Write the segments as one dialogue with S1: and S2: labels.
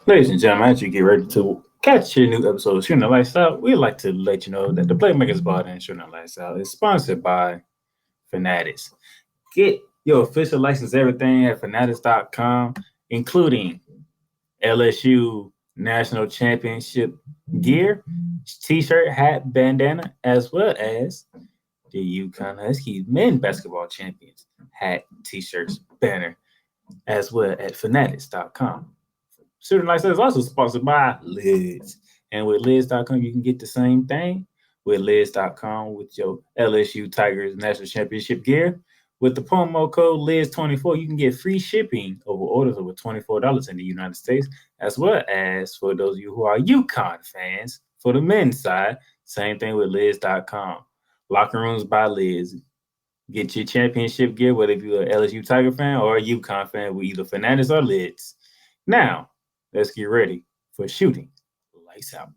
S1: Ladies and gentlemen, as you get ready to catch your new episode of Shooting the Lights Out, we'd like to let you know that the Playmakers Bar and Shooting the Lights Out is sponsored by Fanatics. Get your official license everything at fanatics.com, including LSU National Championship gear, t-shirt, hat, bandana, as well as the UConn Huskies men basketball champions hat, t-shirts, banner, as well at fanatics.com. Shooting Lights is also sponsored by Lids. And with Lids.com, you can get the same thing with Lids.com with your LSU Tigers National Championship gear. With the promo code LIDS24, you can get free shipping over orders over $24 in the United States, as well as for those of you who are UConn fans, for the men's side, same thing with Lids.com. Locker Rooms by Lids. Get your championship gear, whether you're an LSU Tiger fan or a UConn fan with either Fanatics or Lids. Now, let's get ready for Shooting Lights Out.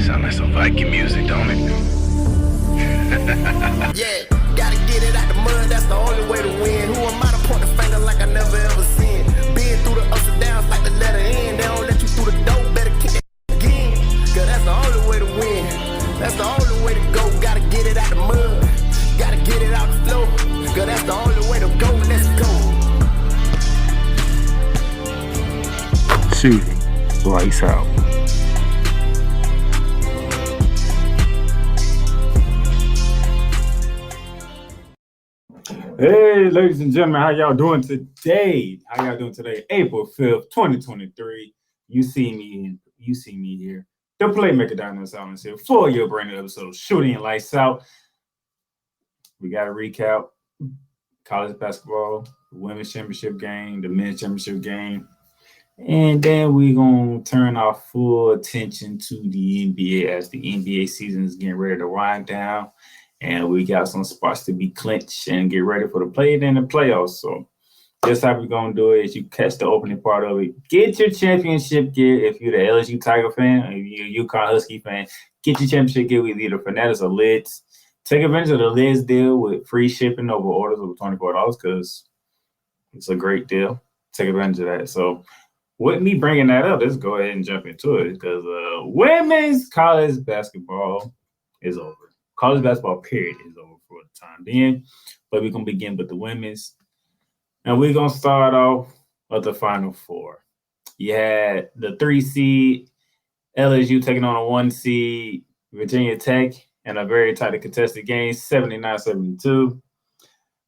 S2: Sound like some Viking music, don't it?
S3: Yeah, gotta get it out the mud, that's the only way to win. Who am I to point the finger like I never ever seen? Been through the ups and downs like the letter N. They don't let you through the door, better kick it again. Cause that's the only way to win. That's the only way to go. Gotta get it out the mud, gotta get it out the flow. Cause that's the only way to go, let's go.
S1: Shooting Lights Out. Hey, ladies and gentlemen, how y'all doing today? April 5th, 2023. You see me here. The Playmaker down there silence here for your brand new episode of Shooting Lights Out. We got to recap college basketball, the women's championship game, the men's championship game. And then we're going to turn our full attention to the NBA as the NBA season is getting ready to wind down. And we got some spots to be clinched and get ready for the play-in and the playoffs. So just how we're going to do it is you catch the opening part of it. Get your championship gear if you're the LSU Tiger fan or you're a UConn Husky fan. Get your championship gear with either Fanatics or Lids. Take advantage of the Lids deal with free shipping over orders over $24 because it's a great deal. Take advantage of that. So with me bringing that up, let's go ahead and jump into it because women's college basketball is over. College basketball period is over for the time being, but we're going to begin with the women's. And we're going to start off with the Final Four. You had the 3 seed LSU taking on a 1 seed Virginia Tech in a very tightly contested game, 79-72.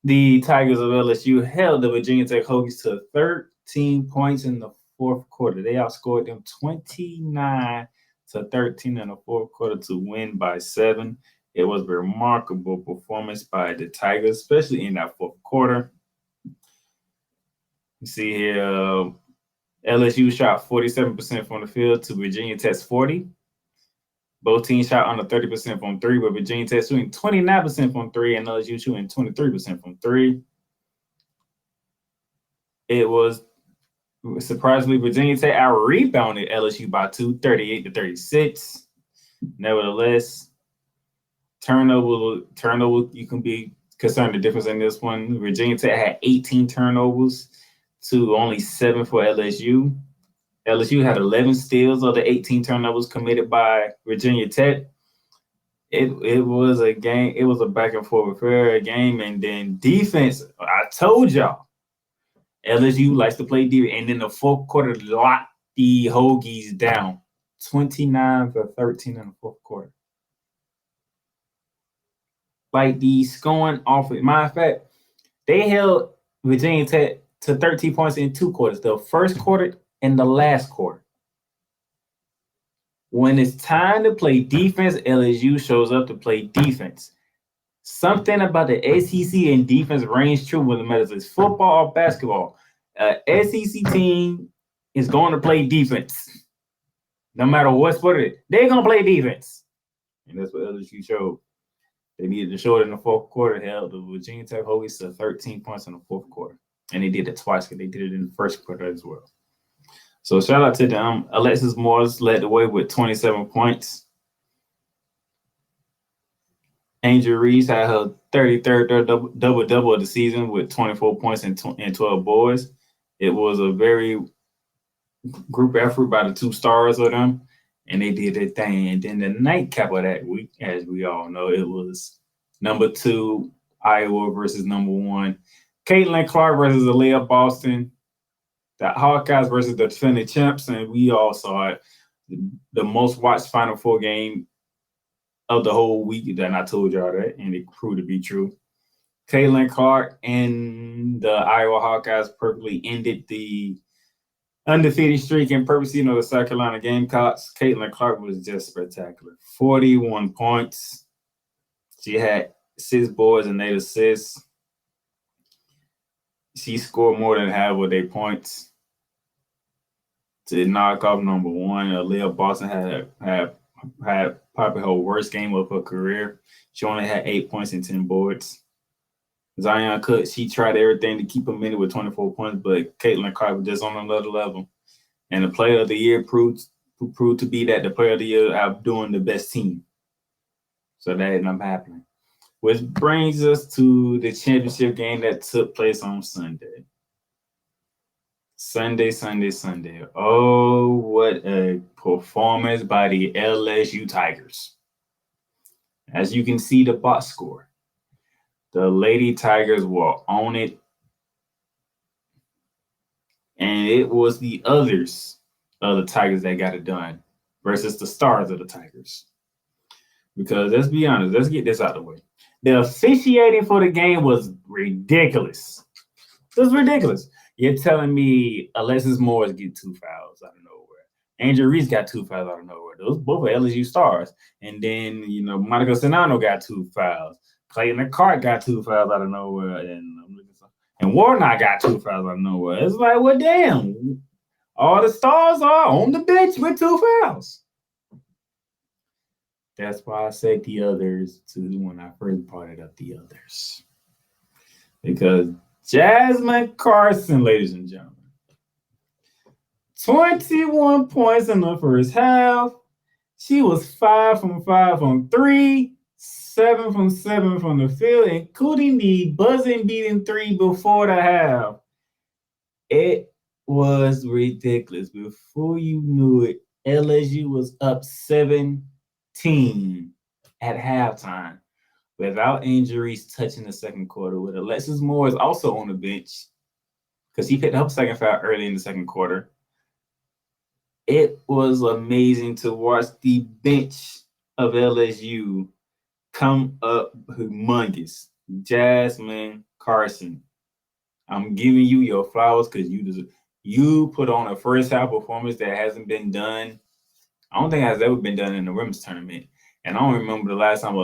S1: The Tigers of LSU held the Virginia Tech Hokies to 13 points in the fourth quarter. They outscored them 29-13 in the fourth quarter to win by 7. It was a remarkable performance by the Tigers, especially in that fourth quarter. You see here, LSU shot 47% from the field to Virginia Tech's 40. Both teams shot under 30% from 3, but Virginia Tech shooting 29% from 3 and LSU shooting 23% from 3. It was surprisingly Virginia Tech out-rebounded LSU by 2, 38-36. Nevertheless, Turnover, you can be concerned the difference in this one. Virginia Tech had 18 turnovers to only 7 for LSU. LSU had 11 steals of the 18 turnovers committed by Virginia Tech. It was a game. It was a back and forth fair game. And then defense, I told y'all, LSU likes to play defense. And then the fourth quarter locked the Hokies down 29-13 in the fourth quarter. Like the scoring off it. Matter of fact, they held Virginia Tech to 13 points in 2 quarters, the first quarter and the last quarter. When it's time to play defense, LSU shows up to play defense. Something about the SEC and defense reigns true when it matters. It's football or basketball. SEC team is going to play defense. No matter what sport it is, they're going to play defense. And that's what LSU showed. They needed to show it in the fourth quarter, held the Virginia Tech Hokies to 13 points in the fourth quarter. And they did it twice because they did it in the first quarter as well. So shout out to them. Alexis Morris led the way with 27 points. Angel Reese had her 33rd double-double of the season with 24 points and 12 boards. It was a very group effort by the two stars of them, and they did their thing. And then the nightcap of that week, as we all know, it was number 2 Iowa versus number 1 Caitlin Clark versus Aaliyah Boston. The Hawkeyes versus the defending champs, and we all saw it. The most watched Final Four game of the whole week. And I told y'all that, and it proved to be true. Caitlin Clark and the Iowa Hawkeyes perfectly ended the undefeated streak and purposely, the South Carolina Gamecocks. Caitlin Clark was just spectacular. 41 points. She had 6 boards and 8 assists. She scored more than half of their points to knock off number 1. Aaliyah Boston had probably her worst game of her career. She only had 8 points and 10 boards. Zion Cook, she tried everything to keep him in it with 24 points, but Caitlin Clark was just on another level. And the player of the year proved to be that the player of the year outdoing the best team. So that ended up happening. Which brings us to the championship game that took place on Sunday. Sunday. Oh, what a performance by the LSU Tigers. As you can see the box score, the Lady Tigers were on it. And it was the others of the Tigers that got it done versus the stars of the Tigers. Because let's be honest, let's get this out of the way. The officiating for the game was ridiculous. It was ridiculous. You're telling me Alexis Morris get 2 fouls out of nowhere. Angel Reese got 2 fouls out of nowhere. Those both are LSU stars. And then, Monica Sinano got 2 fouls. Clayton Clark got 2 fouls out of nowhere. And Warnock got 2 fouls out of nowhere. It's like, well, damn. All the stars are on the bench with 2 fouls. That's why I said the others when I first brought it up, the others. Because Jasmine Carson, ladies and gentlemen, 21 points in the first half. She was 5 from 5 from 3, 7 from 7 from the field, including the buzzing-beating 3 before the half. It was ridiculous. Before you knew it, LSU was up 17 at halftime without injuries touching the second quarter, with Alexis Morris also on the bench because he picked up second foul early in the second quarter. It was amazing to watch the bench of LSU come up humongous. Jasmine Carson, I'm giving you your flowers because you put on a first half performance that hasn't been done. I don't think it has ever been done in the women's tournament. And I don't remember the last time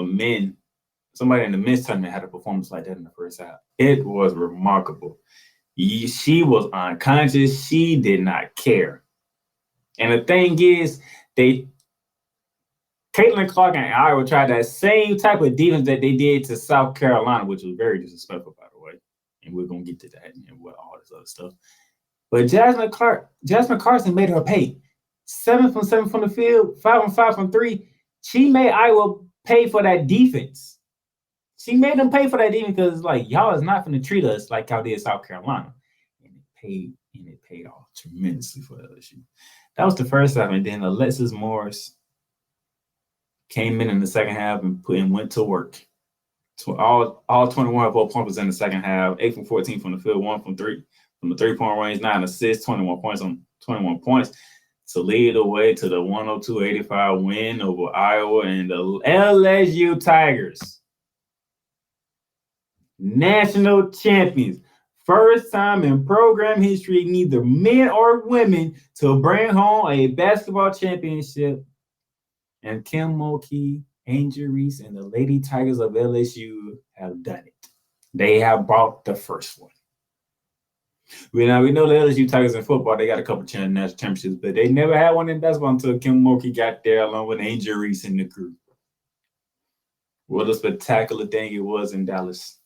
S1: somebody in the men's tournament had a performance like that in the first half. It was remarkable. She was unconscious. She did not care. And the thing is, Caitlin Clark and Iowa tried that same type of defense that they did to South Carolina, which was very disrespectful, by the way. And we're going to get to that and all this other stuff. But Jasmine Carson made her pay. 7 from 7 from the field, 5 from 5 from 3. She made Iowa pay for that defense. She made them pay for that defense because, y'all is not going to treat us like y'all did South Carolina. And it paid off tremendously for LSU. That was the first half. And then Alexis Morris came in the second half and went to work. So all 21 of her points was in the second half. 8 from 14 from the field, 1 from 3 from the 3-point range, 9 assists, 21 points to lead the way to the 102-85 win over Iowa and the LSU Tigers. National champions. First time in program history, neither men or women to bring home a basketball championship. And Kim Mulkey, Angel Reese, and the Lady Tigers of LSU have done it. They have brought the first one. We know the LSU Tigers in football, they got a couple of national championships, but they never had one in basketball until Kim Mulkey got there along with Angel Reese and the crew. What a spectacular thing it was in Dallas.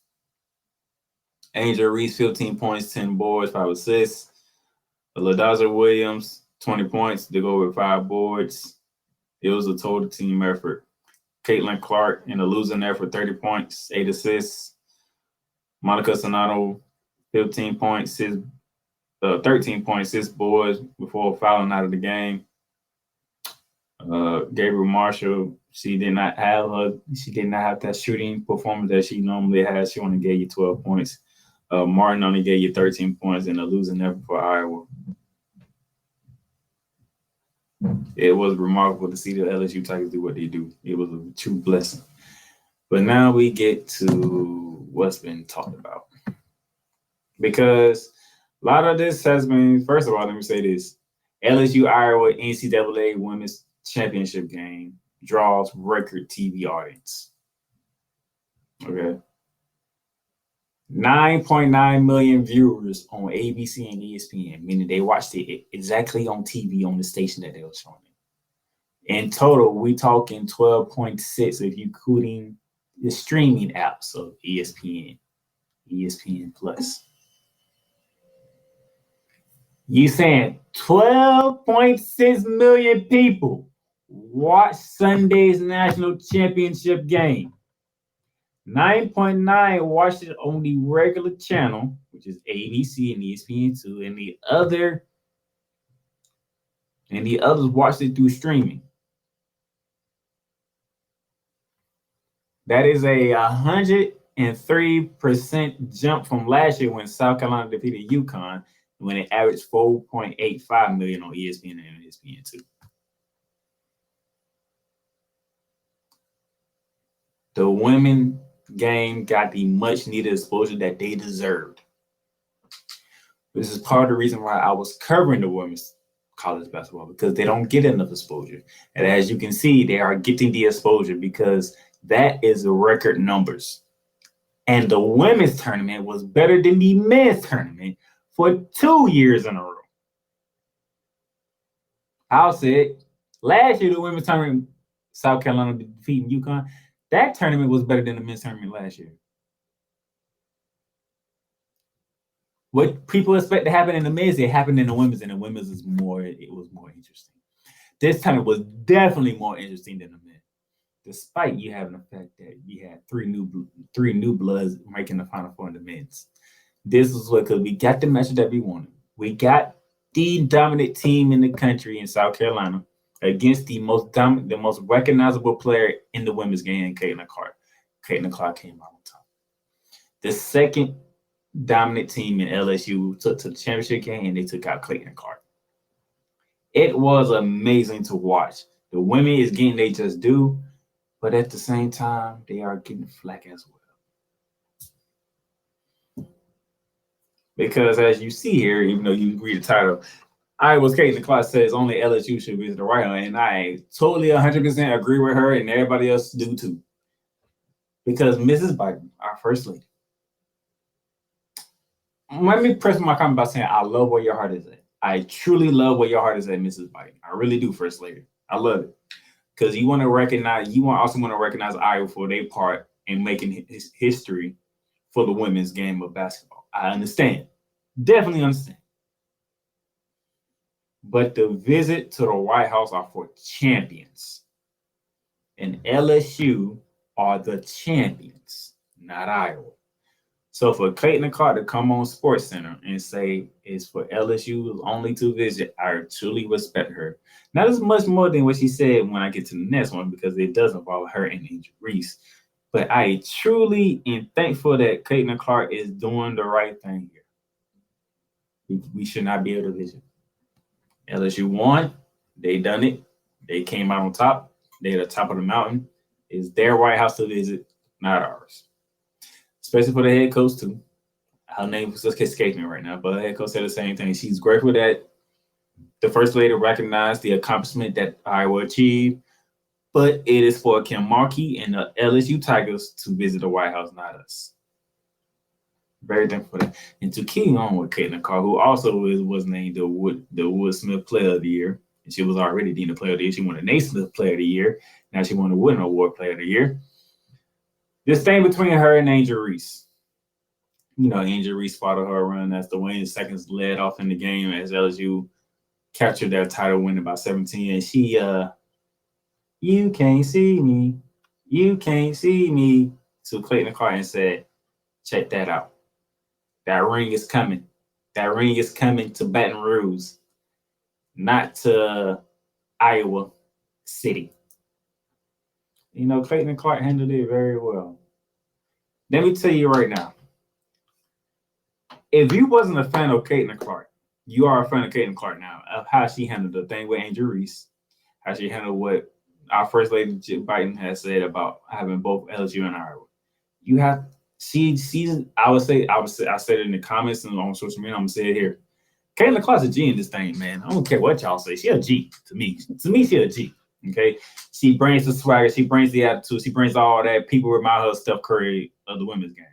S1: Angel Reese, 15 points, 10 boards, 5 assists. LaDaza Williams, 20 points to go with 5 boards. It was a total team effort. Caitlin Clark in a losing effort, 30 points, 8 assists. Monica Sonato, 15 points, 13 points, 6 boards before fouling out of the game. Gabriel Marshall, she did not have that shooting performance that she normally has. She only gave you 12 points. Martin only gave you 13 points in a losing effort for Iowa. It was remarkable to see the LSU Tigers do what they do. It was a true blessing. But now we get to what's been talked about. Because a lot of this has been, first of all, let me say this. LSU Iowa NCAA Women's Championship game draws record TV audience. Okay. 9.9 million viewers on ABC and ESPN, meaning they watched it exactly on TV on the station that they were showing it. In total, we talking 12.6 if you including the streaming apps of ESPN Plus. You saying 12.6 million people watch Sunday's national championship game. 9.9 watched it on the regular channel, which is ABC and ESPN2, and the others watched it through streaming. That is a 103% jump from last year when South Carolina defeated UConn, when it averaged 4.85 million on ESPN and ESPN2. The women game got the much needed exposure that they deserved. This is part of the reason why I was covering the women's college basketball, because they don't get enough exposure. And as you can see, they are getting the exposure because that is the record numbers. And the women's tournament was better than the men's tournament for 2 years in a row. I'll say it. Last year, the women's tournament, South Carolina defeating UConn, that tournament was better than the men's tournament last year. What people expect to happen in the men's, it happened in the women's, and the women's was more interesting. This tournament was definitely more interesting than the men, despite you having the fact that you had three new bloods making the Final Four in the men's. This is what, because we got the matchup that we wanted. We got the dominant team in the country in South Carolina against the most recognizable player in the women's game, Caitlin Clark. Caitlin Clark came out on top. The second dominant team in LSU took to the championship game, and they took out Caitlin Clark. It was amazing to watch. The women is getting they just do, but at the same time, they are getting flack as well. Because as you see here, even though you read the title, Iowa's Caitlin Clark says only LSU should visit the White House, and I totally 100% agree with her, and everybody else do too. Because Mrs. Biden, our first lady, let me press my comment by saying I love where your heart is at. I truly love where your heart is at, Mrs. Biden. I really do, First Lady. I love it. Because you also want to recognize Iowa for their part in making history for the women's game of basketball. I understand. Definitely understand. But the visit to the White House are for champions. And LSU are the champions, not Iowa. So for Caitlin Clark to come on SportsCenter and say it's for LSU only to visit, I truly respect her. Not as much more than what she said when I get to the next one, because it does involve her and Angel Reese. But I truly am thankful that Caitlin Clark is doing the right thing here. We should not be able to visit. LSU won. They done it. They came out on top. They're at the top of the mountain. It's their White House to visit, not ours. Especially for the head coach, too. Her name was just escaping me right now, but the head coach said the same thing. She's grateful that the First Lady recognized the accomplishment that Iowa achieved, but it is for Kim Markey and the LSU Tigers to visit the White House, not us. Very thankful for that. And to keep on with Caitlin Clark, who also was named the Wood Smith Player of the Year, and she was already deemed the Player of the Year. She won the Naismith Player of the Year. Now she won the Wooden Award Player of the Year. This thing between her and Angel Reese. Angel Reese followed her run as the Wayne seconds led off in the game as LSU captured their title, winning by 17. And she, you can't see me, you can't see me, to Clayton Clark and said, check that out. That ring is coming. That ring is coming to Baton Rouge, not to Iowa City. Clayton Clark handled it very well. Let me tell you right now, if you wasn't a fan of Caitlin Clark, you are a fan of Caitlin Clark now, of how she handled the thing with Angel Reese, how she handled what our First Lady Jill Biden has said about having both LSU and Iowa. I said it in the comments and on social media, I'm going to say it here. Caitlin Clark's a G in this thing, man. I don't care what y'all say. She a G to me. To me, she a G, okay? She brings the swagger. She brings the attitude. She brings all that. People remind her of Steph Curry of the women's game.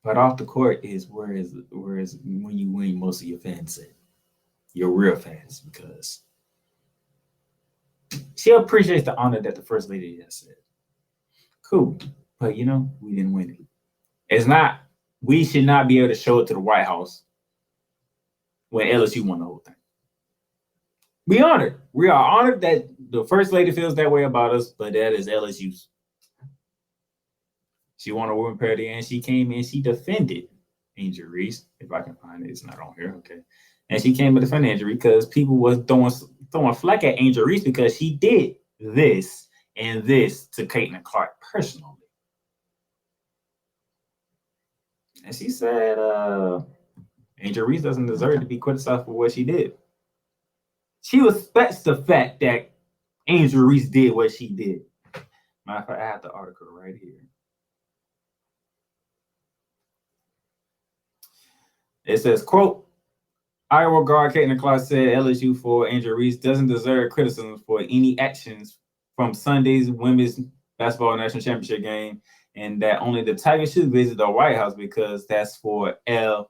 S1: But off the court is where is when you win most of your fans at. Your real fans, because she appreciates the honor that the First Lady has said. Cool. But we didn't win it. It's not, we should not be able to show it to the White House when LSU won the whole thing. We honored. We are honored that the First Lady feels that way about us, but that is LSU's. She won a women parity, and she came in, she defended Angel Reese. If I can find it, it's not on here, okay. And she came to defend Angel Reese because people was throwing flack at Angel Reese because she did this and this to Caitlin Clark personally. And she said, Angel Reese doesn't deserve to be criticized for what she did. She respects the fact that Angel Reese did what she did. Matter of fact, I have the article right here. It says, quote, Iowa guard Caitlin Clark said LSU for Angel Reese doesn't deserve criticism for any actions from Sunday's women's basketball national championship game, and that only the Tigers should visit the White House because that's for LSU.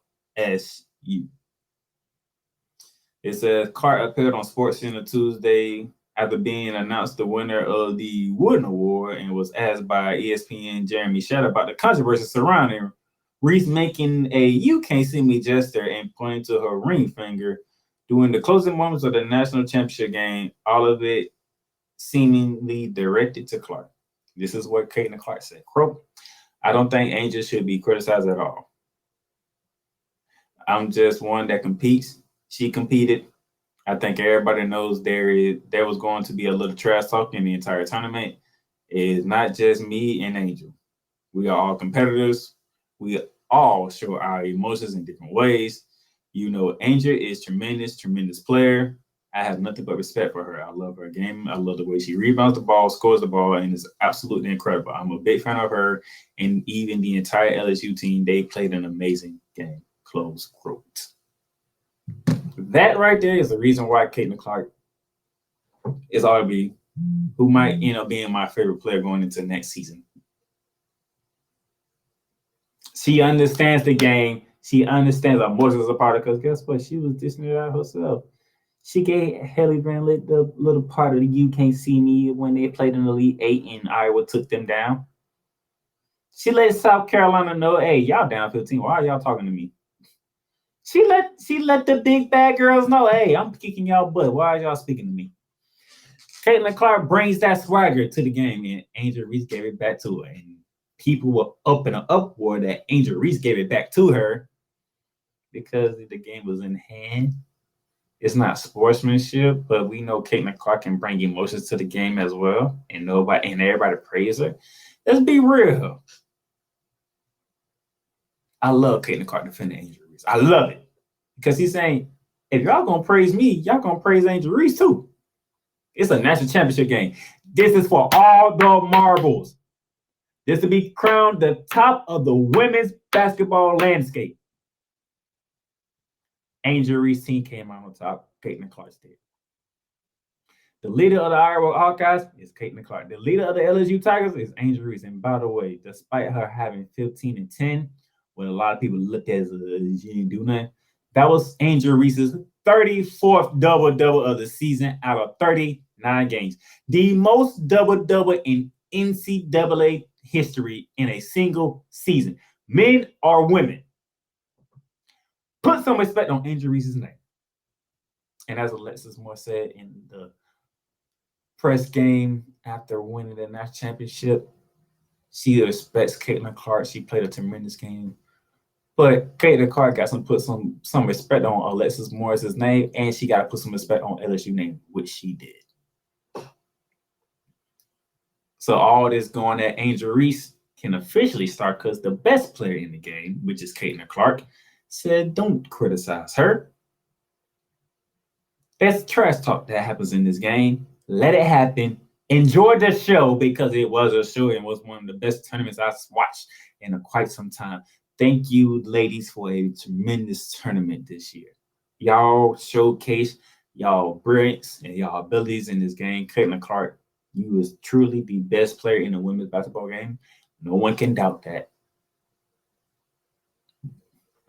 S1: It says Clark appeared on SportsCenter Tuesday after being announced the winner of the Wooden Award and was asked by ESPN Jeremy Shatter about the controversy surrounding Reese making a "you can't see me" gesture and pointing to her ring finger during the closing moments of the national championship game, all of it seemingly directed to Clark. This is what Caitlin Clark said. Quote, I don't think Angel should be criticized at all. I'm just one that competes. She competed. I think everybody knows there was going to be a little trash talk in the entire tournament. It's not just me and Angel. We are all competitors. We all show our emotions in different ways. Angel is tremendous player. I have nothing but respect for her. I love her game. I love the way she rebounds the ball, scores the ball, and is absolutely incredible. I'm a big fan of her, and even the entire LSU team, they played an amazing game. Close quote. That right there is the reason why Caitlin Clark is arguably who might end up being my favorite player going into next season. She understands the game. She understands emotions as a part of it. Because guess what? She was dishing it out herself. She gave Haley Van Lith the little part of the "you can't see me" when they played in the Elite Eight and Iowa took them down. She let South Carolina know, hey, y'all down 15. Why are y'all talking to me? She let the big bad girls know, hey, I'm kicking y'all butt. Why are y'all speaking to me? Caitlin Clark brings that swagger to the game, and Angel Reese gave it back to her. And people were up in an uproar that Angel Reese gave it back to her because the game was in hand. It's not sportsmanship, but we know Caitlin Clark can bring emotions to the game as well, and everybody praise her. Let's be real. I love Caitlin Clark defending Angel Reese. I love it because he's saying, if y'all gonna praise me, y'all gonna praise Angel Reese too. It's a national championship game. This is for all the marbles. This to be crowned the top of the women's basketball landscape. Angel Reese team came out on top. Caitlin Clark did. The leader of the Iowa Hawkeyes is Caitlin Clark. The leader of the LSU Tigers is Angel Reese. And by the way, despite her having 15 and 10, what a lot of people looked at as she didn't do nothing, that was Angel Reese's 34th double-double of the season out of 39 games. The most double-double in NCAA history in a single season. Men or women. Put some respect on Angel Reese's name. And as Alexis Moore said in the press game after winning the national championship, she respects Caitlin Clark. She played a tremendous game. But Caitlin Clark got to put some respect on Alexis Morris's name, and she got to put some respect on LSU name, which she did. So all this going at Angel Reese can officially start because the best player in the game, which is Caitlin Clark, said don't criticize her. That's trash talk that happens in this game. Let it happen. Enjoy the show because it was a show and was one of the best tournaments I've watched in quite some time. Thank you, ladies, for a tremendous tournament this year. Y'all showcase y'all brilliance and y'all abilities in this game. Caitlin Clark, you was truly the best player in the women's basketball game. No one can doubt that.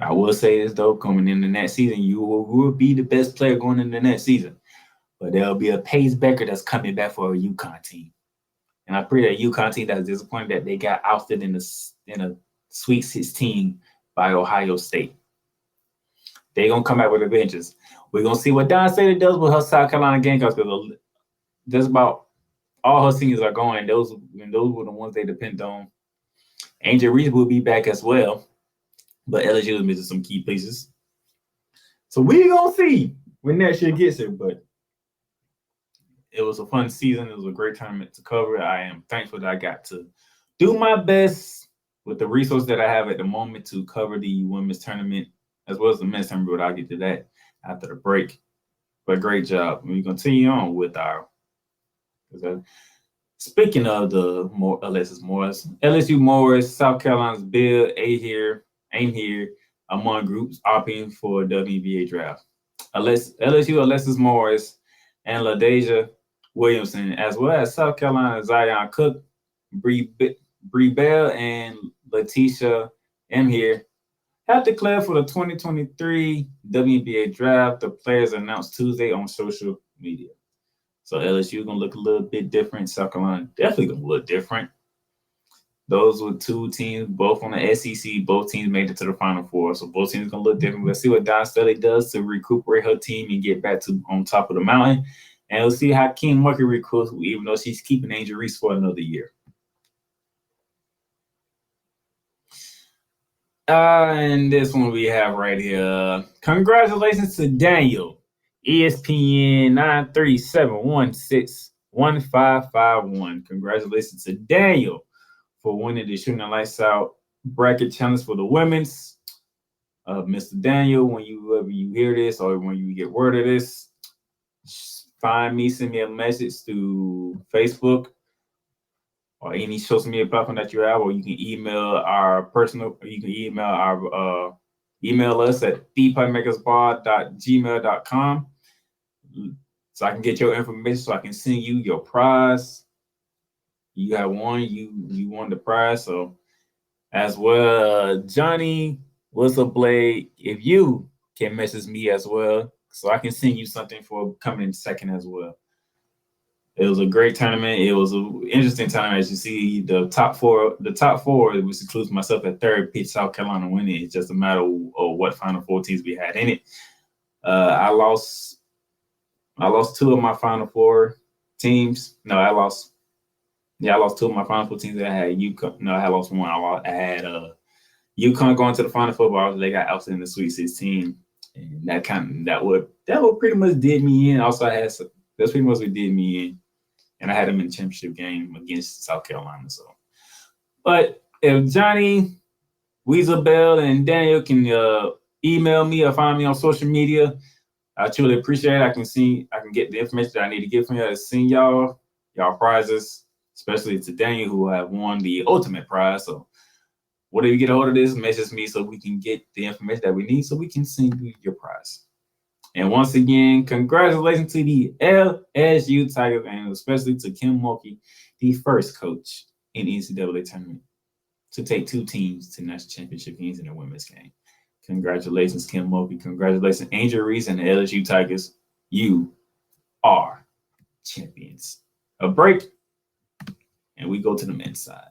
S1: I will say this, though, coming into that season, you will be the best player going into that season. But there'll be a Pace Becker that's coming back for a UConn team. And I pray that UConn team that's disappointed that they got ousted in a Sweet 16 by Ohio State. They're going to come out with adventures. We're going to see what Don Staley does with her South Carolina Gamecocks because just about all her seniors are going. Those were the ones they depend on. Angel Reese will be back as well. But LSU is missing some key pieces. So we're going to see when next year gets here. But it was a fun season. It was a great tournament to cover. I am thankful that I got to do my best with the resource that I have at the moment to cover the women's tournament as well as the men's tournament, but I'll get to that after the break. But great job. We continue on with our speaking of the Alexis Morris, LSU Morris, South Carolina's Bill ain't here among groups opting for WNBA draft. LSU Alexis Morris and LaDasia Williamson, as well as South Carolina Zion Cook, Bree Bell, and Letitia M. here have declared for the 2023 WNBA draft. The players announced Tuesday on social media. So LSU going to look a little bit different. South Carolina definitely going to look different. Those were two teams, both on the SEC. Both teams made it to the Final Four. So both teams going to look different. Let's see what Don Staley does to recuperate her team and get back to on top of the mountain. And we'll see how Kim Mulkey recruits, even though she's keeping Angel Reese for another year. And this one we have right here. Congratulations to Daniel, ESPN 937161551. Congratulations to Daniel for winning the Shooting the Lights Out bracket challenge for the women's. Mr. Daniel, whenever you hear this or when you get word of this, send me a message through Facebook or any social media platform that you have, or you can email email us at theplaymakersbar.gmail.com so I can get your information so I can send you your prize. You have won, you won the prize. So as well, Johnny, what's up, Blade? If you can message me as well, so I can send you something for coming in second as well. It was a great tournament. It was an interesting time. As you see, the top four, which includes myself at third, picked South Carolina winning. It's just a matter of what Final Four teams we had in it. I lost two of my Final Four teams. No, I lost two of my Final Four teams. I had UConn. No, I had lost one. I had UConn going to the Final Four, but they got ousted in the Sweet 16, and that would pretty much did me in. Also, that's pretty much what did me in. And I had them in the championship game against South Carolina. So, but if Johnny, Weasel Bell, and Daniel can email me or find me on social media, I truly appreciate it. I can get the information that I need to get from you to send y'all prizes, especially to Daniel, who have won the ultimate prize. So, whatever you get a hold of this, message me so we can get the information that we need so we can send you your prize. And once again, congratulations to the LSU Tigers and especially to Kim Mulkey, the first coach in the NCAA tournament to take two teams to national championship games in the women's game. Congratulations, Kim Mulkey. Congratulations, Angel Reese and the LSU Tigers. You are champions. A break, and we go to the men's side.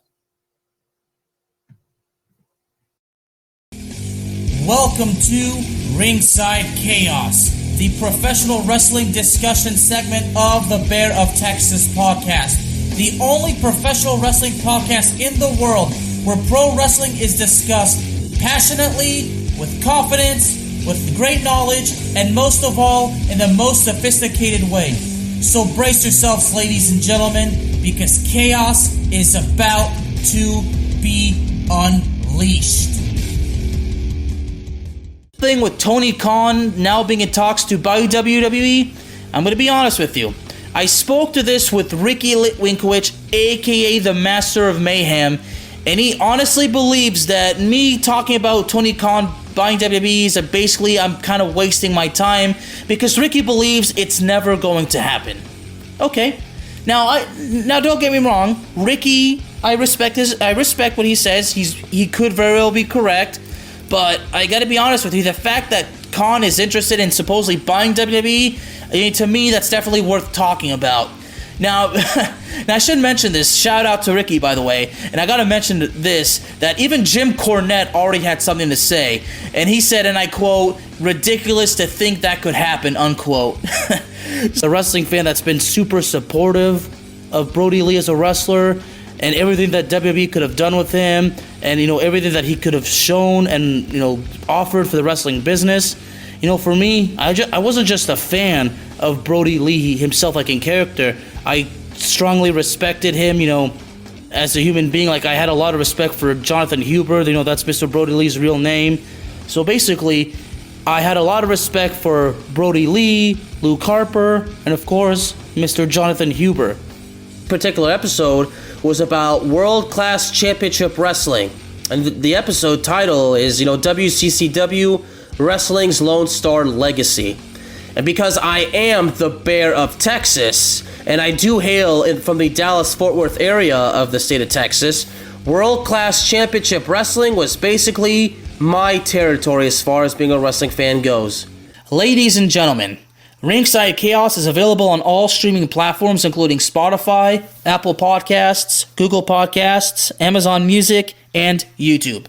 S4: Welcome to Ringside Chaos, the professional wrestling discussion segment of the Bear of Texas podcast. The only professional wrestling podcast in the world where pro wrestling is discussed passionately, with confidence, with great knowledge, and most of all, in the most sophisticated way. So brace yourselves, ladies and gentlemen, because chaos is about to be unleashed. Thing with Tony Khan now being in talks to buy WWE, I'm going to be honest with you. I spoke to this with Ricky Litwinkowicz, aka the Master of Mayhem, and he honestly believes that me talking about Tony Khan buying WWE is basically I'm kind of wasting my time because Ricky believes it's never going to happen. Okay, now don't get me wrong, Ricky, I respect what he says. He could very well be correct, but I got to be honest with you. The fact that Khan is interested in supposedly buying WWE, to me, that's definitely worth talking about. Now, I should mention this. Shout out to Ricky, by the way. And I got to mention this, that even Jim Cornette already had something to say. And he said, and I quote, "Ridiculous to think that could happen," unquote. A wrestling fan that's been super supportive of Brody Lee as a wrestler and everything that WWE could have done with him and, everything that he could have shown and, offered for the wrestling business. For me, I wasn't just a fan of Brody Lee himself, like in character. I strongly respected him, as a human being. Like, I had a lot of respect for Jonathan Huber. That's Mr. Brody Lee's real name. So basically, I had a lot of respect for Brody Lee, Luke Harper, and of course, Mr. Jonathan Huber. This particular episode was about World Class Championship Wrestling. And the episode title is, WCCW Wrestling's Lone Star Legacy. And because I am the Bear of Texas, and I do hail from the Dallas-Fort Worth area of the state of Texas, World Class Championship Wrestling was basically my territory as far as being a wrestling fan goes. Ladies and gentlemen, Ringside Chaos is available on all streaming platforms including Spotify, Apple Podcasts, Google Podcasts, Amazon Music, and YouTube.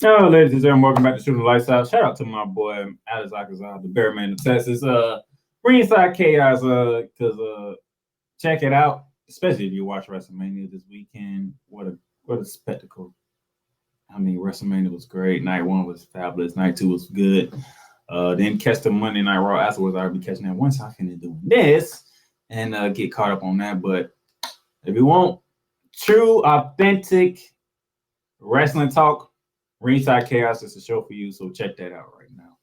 S1: Oh, ladies and gentlemen, welcome back to Shooting the Lights Out. Shout out to my boy Alex Akazal, the Bear Man of Texas. Ringside Chaos, because check it out, especially if you watch WrestleMania this weekend. What a spectacle! I mean, WrestleMania was great. Night 1 was fabulous. Night 2 was good. Then catch the Monday Night Raw afterwards. I'll be catching that once I finish doing this and get caught up on that. But if you want true, authentic wrestling talk, Ringside Chaos is a show for you, so check that out right now.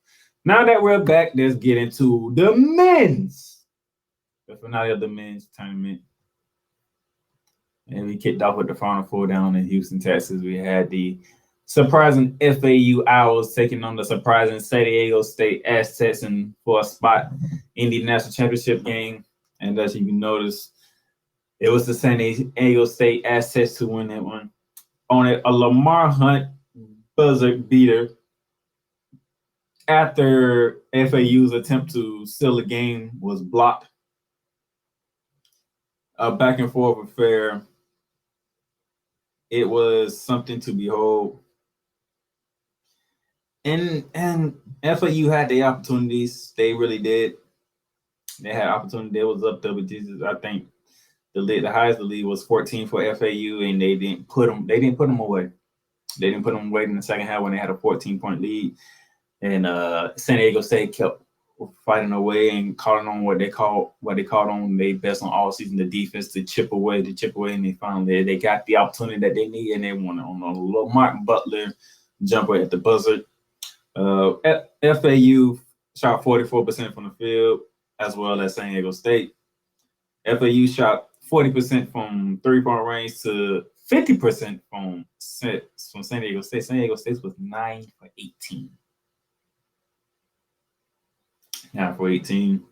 S1: Now that we're back, let's get into the finale of the men's tournament. And we kicked off with the Final Four down in Houston, Texas. We had the surprising FAU Owls taking on the surprising San Diego State Aztecs for a spot in the national championship game. And as you can notice, it was the San Diego State Aztecs to win that one. On a Lamar Hunt buzzer beater after FAU's attempt to seal the game was blocked. Back and forth affair. It was something to behold. And FAU had the opportunities. They really did. They had opportunity. They was up double digits. I think the highest the lead was 14 for FAU, and they didn't put them away. They didn't put them away in the second half when they had a 14-point lead. And San Diego State kept fighting away and calling on what they called on their best on all season, the defense, to chip away, and they finally they got the opportunity that they need, and they won on a little Martin Butler jumper at the buzzer. FAU shot 44% from the field, as well as San Diego State. FAU shot 40% from three-point range to 50% from San Diego State. San Diego State was 9 for 18. 9 for 18.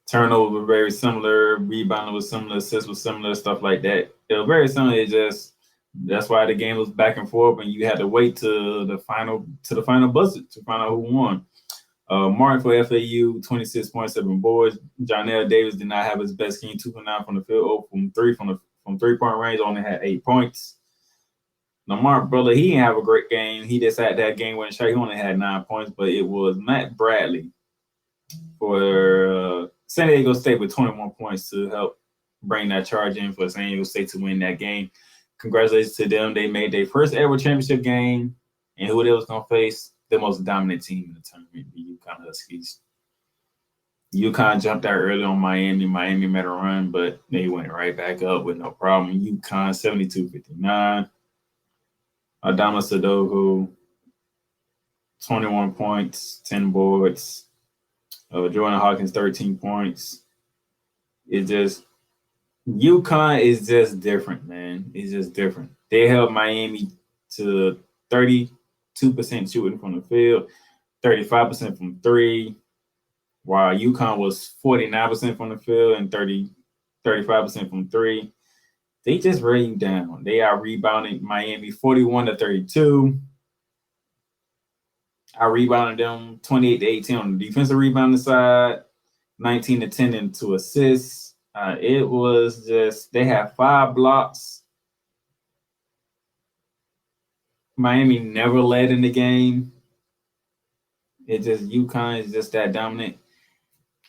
S1: Turnover was very similar. Rebounding was similar. Assists was similar. Stuff like that. It was very similar. It just that's why the game was back and forth, and you had to wait to the final buzzer to find out who won. Martin for FAU, 26.7 boards. Jonell Davis did not have his best game, 2 for 9 from the field, 0 from 3-point range, only had 8 points. Lamar Brother, he didn't have a great game. He just had that game winning shot. He only had 9 points, but it was Matt Bradley for San Diego State with 21 points to help bring that charge in for San Diego State to win that game. Congratulations to them. They made their first ever championship game, and who they was going to face? The most dominant team in the tournament, the UConn Huskies. UConn jumped out early on Miami. Miami made a run, but they went right back up with no problem. UConn 72-59. Adama Sadogu, 21 points, 10 boards. Jordan Hawkins, 13 points. UConn is just different, man. It's just different. They held Miami to 32% shooting from the field, 35% from 3, while UConn was 49% from the field and 35% from 3. They just ran you down. They are rebounding Miami 41-32. I rebounded them 28-18 on the defensive rebounding side, 19-10 into assists. It was just they had 5 blocks. Miami never led in the game. It just UConn is just that dominant,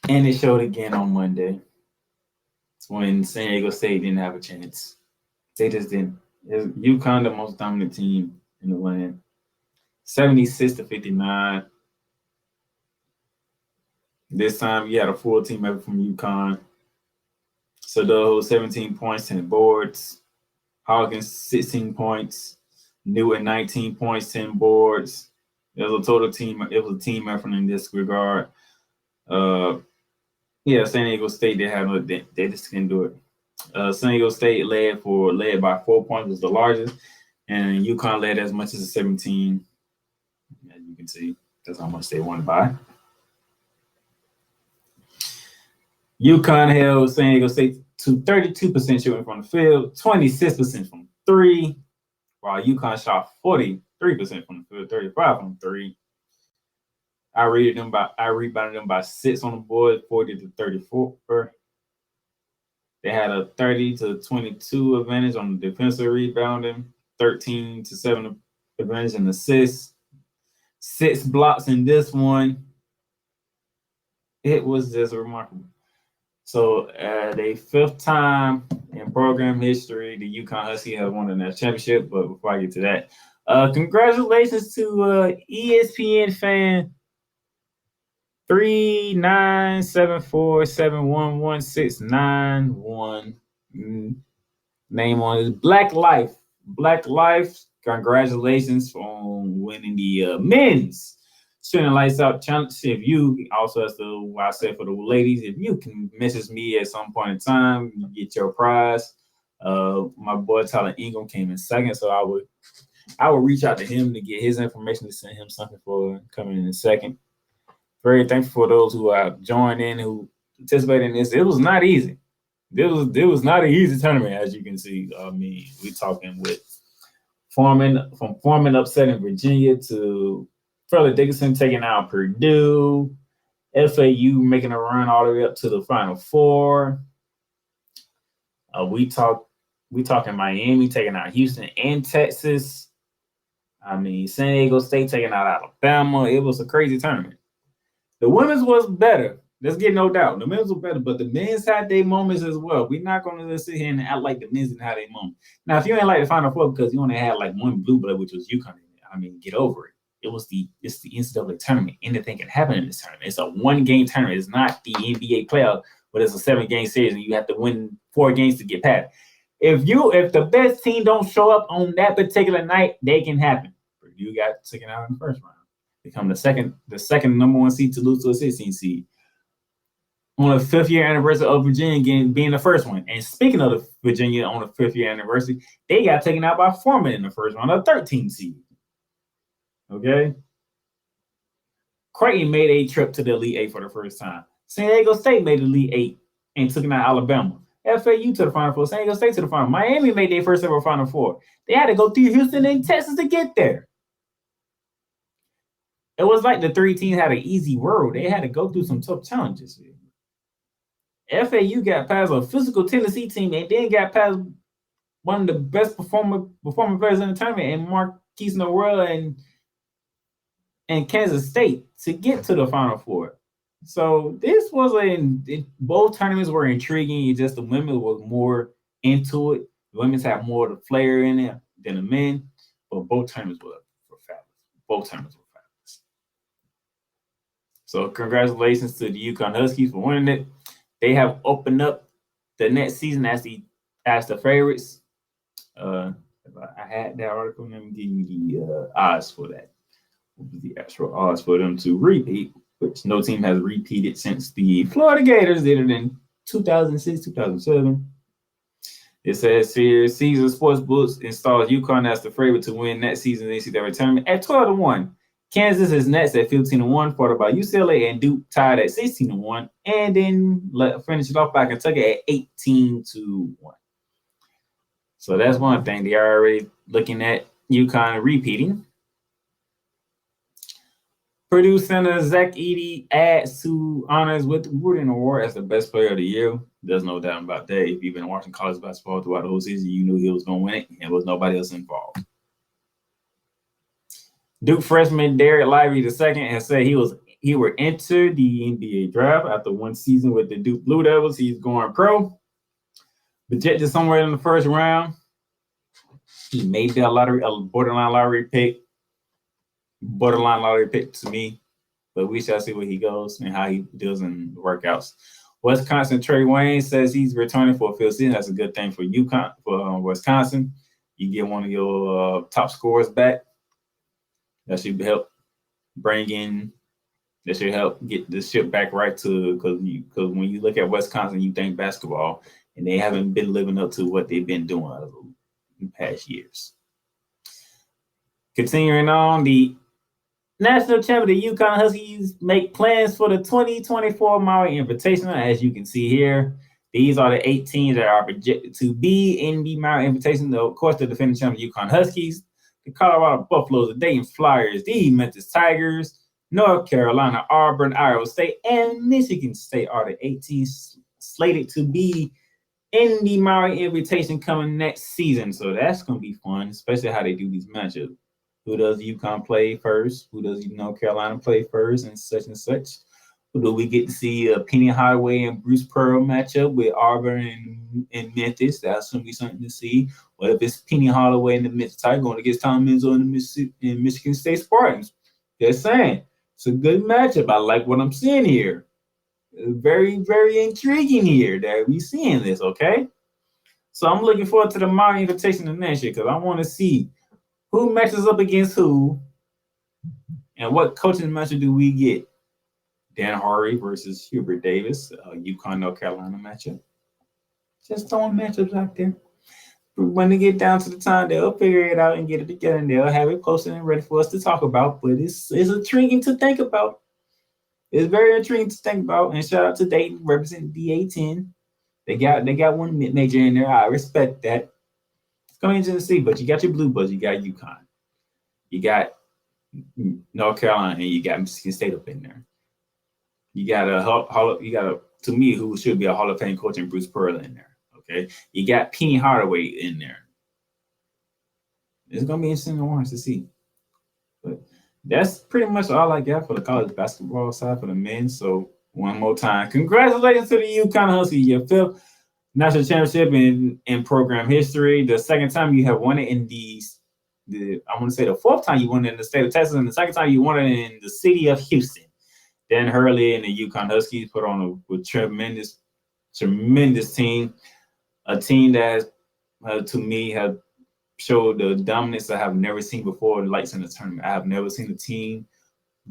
S1: and it showed again on Monday. When San Diego State didn't have a chance. They just didn't. UConn, the most dominant team in the land. 76-59. This time you had a full team effort from UConn. Sadoho, 17 points, 10 boards. Hawkins, 16 points. Newton, 19 points, 10 boards. It was a total team. It was a team effort in this regard. San Diego State, they just couldn't do it. San Diego State led by 4 points, was the largest, and UConn led as much as 17. As you can see, that's how much they won by. UConn held San Diego State to 32% shooting from the field, 26% from 3, while UConn shot 43% from the field, 35 from 3. I rebounded them by 6 on the board, 40-34. They had a 30-22 advantage on the defensive rebounding, 13-7 advantage in assists, 6 blocks in this one. It was just remarkable. So, the 5th time in program history, the UConn Huskies have won the national championship. But before I get to that, congratulations to ESPN fan 397471161. Name on it. Black Life. Congratulations on winning the men's Shooting Lights Out challenge. If you also, as what I said for the ladies, if you can message me at some point in time, you get your prize. My boy Tyler Ingram came in second, so I would reach out to him to get his information to send him something for coming in second. Very thankful for those who have joined in, who participated in this. It was not easy. It was not an easy tournament, as you can see. I mean, we're talking with Foreman upsetting Virginia to Fairleigh Dickinson taking out Purdue, FAU making a run all the way up to the Final Four. We talking Miami taking out Houston and Texas. I mean, San Diego State taking out Alabama. It was a crazy tournament. The women's was better. Let's get no doubt. The men's was better, but the men's had their moments as well. We're not going to sit here and act like the men's didn't have their moment. Now, if you ain't like the Final Four because you only had like one blue blood, which was UConn, I mean, get over it. It's the NCAA tournament. Anything can happen in this tournament. It's a 1-game tournament. It's not the NBA playoff, but it's a 7-game series, and you have to win 4 games to get past. If the best team don't show up on that particular night, they can happen. Purdue got taken out in the first round. Become the second number 1 seed to lose to a 16 seed. On the 5th year anniversary of Virginia being the first one. And speaking of the Virginia on the 5th year anniversary, they got taken out by Foreman in the first round, a 13 seed. Okay? Creighton made a trip to the Elite Eight for the first time. San Diego State made the Elite Eight and took it out Alabama. FAU to the Final Four. San Diego State to the Final. Miami made their first ever Final Four. They had to go through Houston and Texas to get there. It was like the three teams had an easy road. They had to go through some tough challenges. FAU got past a physical Tennessee team and then got past one of the best performing players in the tournament, and Marquise Noel and Kansas State to get to the Final Four. So this was both tournaments were intriguing. Just the women was more into it. The women's had more of the flair in it than the men, but both tournaments were fabulous. Both tournaments were fabulous. So congratulations to the UConn Huskies for winning it. They have opened up the next season as the favorites. I had that article. Let me give you the odds for that. What was the actual odds for them to repeat? Which no team has repeated since the Florida Gators did it in 2006, 2007. It says here, Caesar Sportsbooks installs UConn as the favorite to win next season's NCAA tournament at 12-1. Kansas is next at 15-1, followed by UCLA and Duke tied at 16-1, and then finish it off by Kentucky at 18-1. So that's one thing. They are already looking at UConn repeating. Purdue center Zach Edey adds to honors with the Wooden Award as the best player of the year. There's no doubt about that. If you've been watching college basketball throughout the whole season, you knew he was going to win it, and there was nobody else involved. Duke freshman Derek Lively II has said he would enter the NBA draft after one season with the Duke Blue Devils. He's going pro. Projected somewhere in the first round. He may be a borderline lottery pick. Borderline lottery pick to me, but we shall see where he goes and how he deals in workouts. Wisconsin Trey Wayne says he's returning for a field season. That's a good thing for UConn, for Wisconsin. You get one of your top scorers back. That should help get the ship back right to because when you look at Wisconsin, you think basketball, and they haven't been living up to what they've been doing in past years. Continuing on, the national champion, the UConn Huskies, make plans for the 2024 Maui Invitational. As you can see here, these are the 8 teams that are projected to be in the Maui Invitational. Of course, the defending champion, UConn Huskies, the Colorado Buffaloes, the Dayton Flyers, the Memphis Tigers, North Carolina, Auburn, Iowa State, and Michigan State are the 8 teams slated to be in the Maui Invitation coming next season. So that's going to be fun, especially how they do these matchups. Who does UConn play first? Who does North Carolina play first? And such and such. Who do we get to see Penny Hardaway and Bruce Pearl matchup with Auburn and Memphis? That's going to be something to see. What if it's Penny Hardaway and the Memphis Tigers going against Tom Izzo and the Michigan State Spartans? Just saying. It's a good matchup. I like what I'm seeing here. Very, very intriguing here that we're seeing this, okay? So I'm looking forward to the Maui Invitational next year because I want to see who matches up against who, and what coaching matchup do we get? Dan Harvey versus Hubert Davis, UConn North Carolina matchup. Just throwing matchups out there. When they get down to the time, they'll figure it out and get it together, and they'll have it posted and ready for us to talk about. But it's intriguing to think about. It's very intriguing to think about. And shout out to Dayton representing DA10. They got one mid-major in there. I respect that. Going into the sea, but you got your Blue Bulls, you got UConn, you got North Carolina, and you got Michigan State up in there. You got to me, who should be a Hall of Fame coach, and Bruce Pearl in there. Okay, you got Penny Hardaway in there. It's gonna be interesting to watch to see. But that's pretty much all I got for the college basketball side for the men. So one more time, congratulations to the UConn Huskies, your 5th national championship in program history. The second time you have won it in I want to say the 4th time you won it in the state of Texas, and the second time you won it in the city of Houston. Dan Hurley and the UConn Huskies put on a tremendous team, a team that to me have showed the dominance I have never seen before. Lights in the tournament. I have never seen a team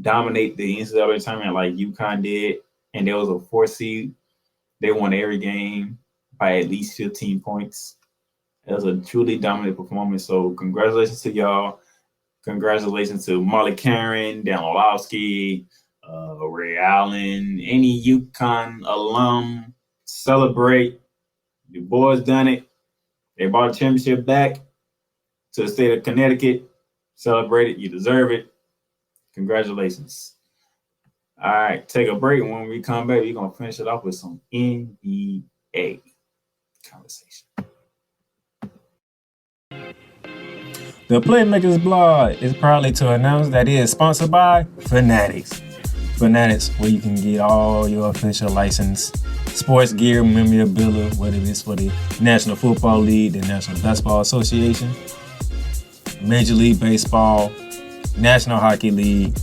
S1: dominate the NCAA tournament like UConn did, and there was a 4 seed. They won every game by at least 15 points. It was a truly dominant performance. So congratulations to y'all. Congratulations to Molly Karen, Dan Orlowski, Ray Allen, any UConn alum, celebrate. The boys done it. They brought the championship back to the state of Connecticut. Celebrate it. You deserve it. Congratulations. All right, take a break. When we come back, we're going to finish it off with some NBA conversation. The Playmakers blog is proudly to announce that it is sponsored by Fanatics. Fanatics, where you can get all your official license, sports gear, memorabilia, whether it's for the National Football League, the National Basketball Association, Major League Baseball, National Hockey League,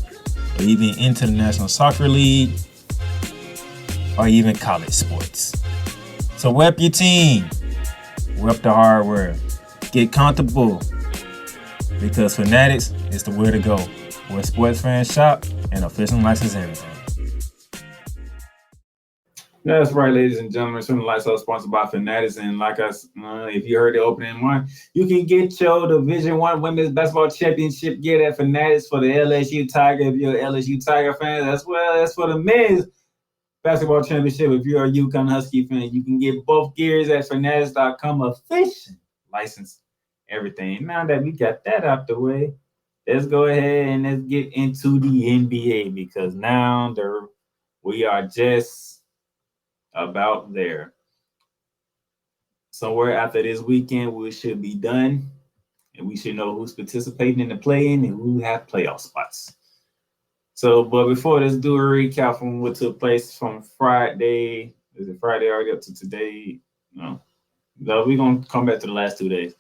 S1: or even International Soccer League, or even college sports. So rep your team, rep the hardware, get comfortable, because Fanatics is the way to go, where sports fans shop and official license everything. That's right, ladies and gentlemen. Swim Lifestyle sponsored by Fanatics, and like us, if you heard the opening one, you can get your Division I Women's Basketball Championship gear at Fanatics for the LSU Tiger. If you're an LSU Tiger fan, as well as for the men's basketball championship. If you're a UConn Husky fan, you can get both gears at fanatics.com. Official license everything. Now that we got that out the way, let's go ahead and let's get into the NBA, because now we are just about there. Somewhere after this weekend, we should be done, and we should know who's participating in the play-in and who have playoff spots. So, but before, let's do a recap from what took place from Friday. Is it Friday already up to today? No, we're going to come back to the last 2 days.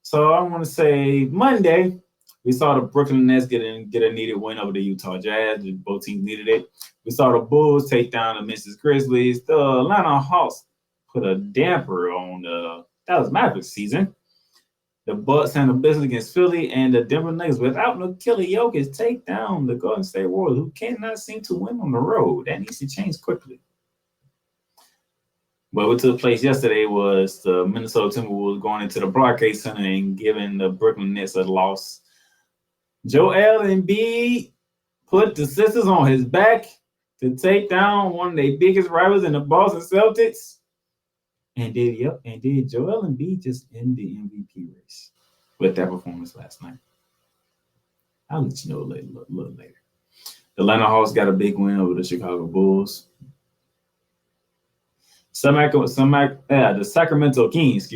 S1: So I want to say Monday, we saw the Brooklyn Nets get a needed win over the Utah Jazz. Both teams needed it. We saw the Bulls take down the Memphis Grizzlies. The Atlanta Hawks put a damper on the Dallas Mavericks season. The Bucks handled business against Philly, and the Denver Nuggets, without Nikola Jokic, take down the Golden State Warriors, who cannot seem to win on the road. That needs to change quickly. But what took place yesterday was the Minnesota Timberwolves going into the Barclays Center and giving the Brooklyn Nets a loss. Joel Embiid put the sisters on his back to take down one of their biggest rivals in the Boston Celtics. And did Joel Embiid just end the MVP race with that performance last night? I'll let you know a little later. The Atlanta Hawks got a big win over the Chicago Bulls. The Sacramento Kings,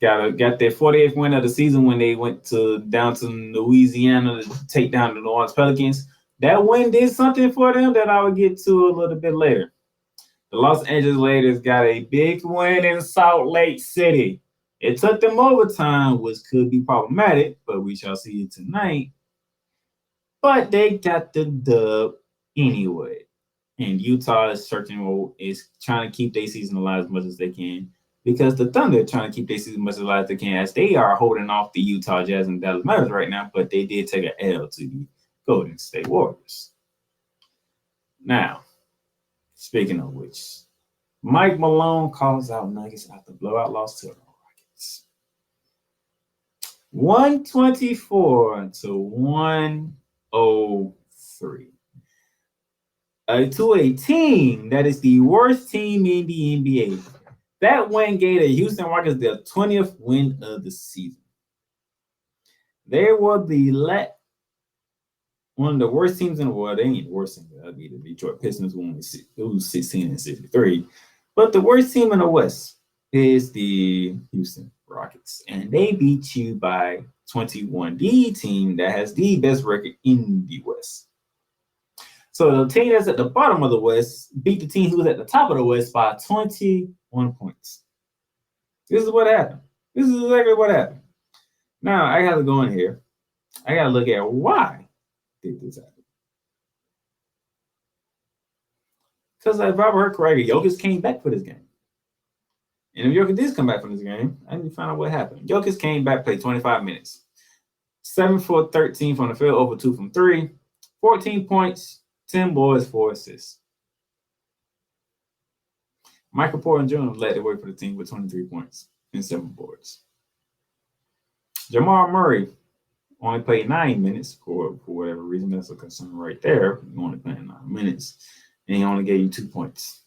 S1: got their 48th win of the season when they went down to Louisiana to take down the New Orleans Pelicans. That win did something for them that I will get to a little bit later. The Los Angeles Lakers got a big win in Salt Lake City. It took them overtime, which could be problematic, but we shall see it tonight. But they got the dub anyway. And Utah is trying to keep their season alive as much as they can, because the Thunder are trying to keep their season as much alive as they can, as they are holding off the Utah Jazz and Dallas Mavericks right now, but they did take an L to the Golden State Warriors. Now, speaking of which, Mike Malone calls out Nuggets after blowout loss to the Rockets. 124-103. To a team that is the worst team in the NBA. That win gave the Houston Rockets their 20th win of the season. They were one of the worst teams in the world. They ain't the worst team. That'd be the Detroit Pistons, who was 16-63. But the worst team in the West is the Houston Rockets, and they beat you by 21. The team that has the best record in the West. So the team that's at the bottom of the West beat the team who was at the top of the West by 21 points. This is what happened. This is exactly what happened. Now, I got to go in here. I got to look at why did this happen. Because if I heard correctly, Jokic came back for this game. And if Jokic did come back from this game, I need to find out what happened. Jokic came back, played 25 minutes. 7 for 13 from the field, over 2 from 3. 14 points, 10 boards, 4 assists. Michael Porter Jr. led the way for the team with 23 points and 7 boards. Jamal Murray only played 9 minutes for whatever reason. That's a concern right there. You only played 9 minutes, and he only gave you 2 points.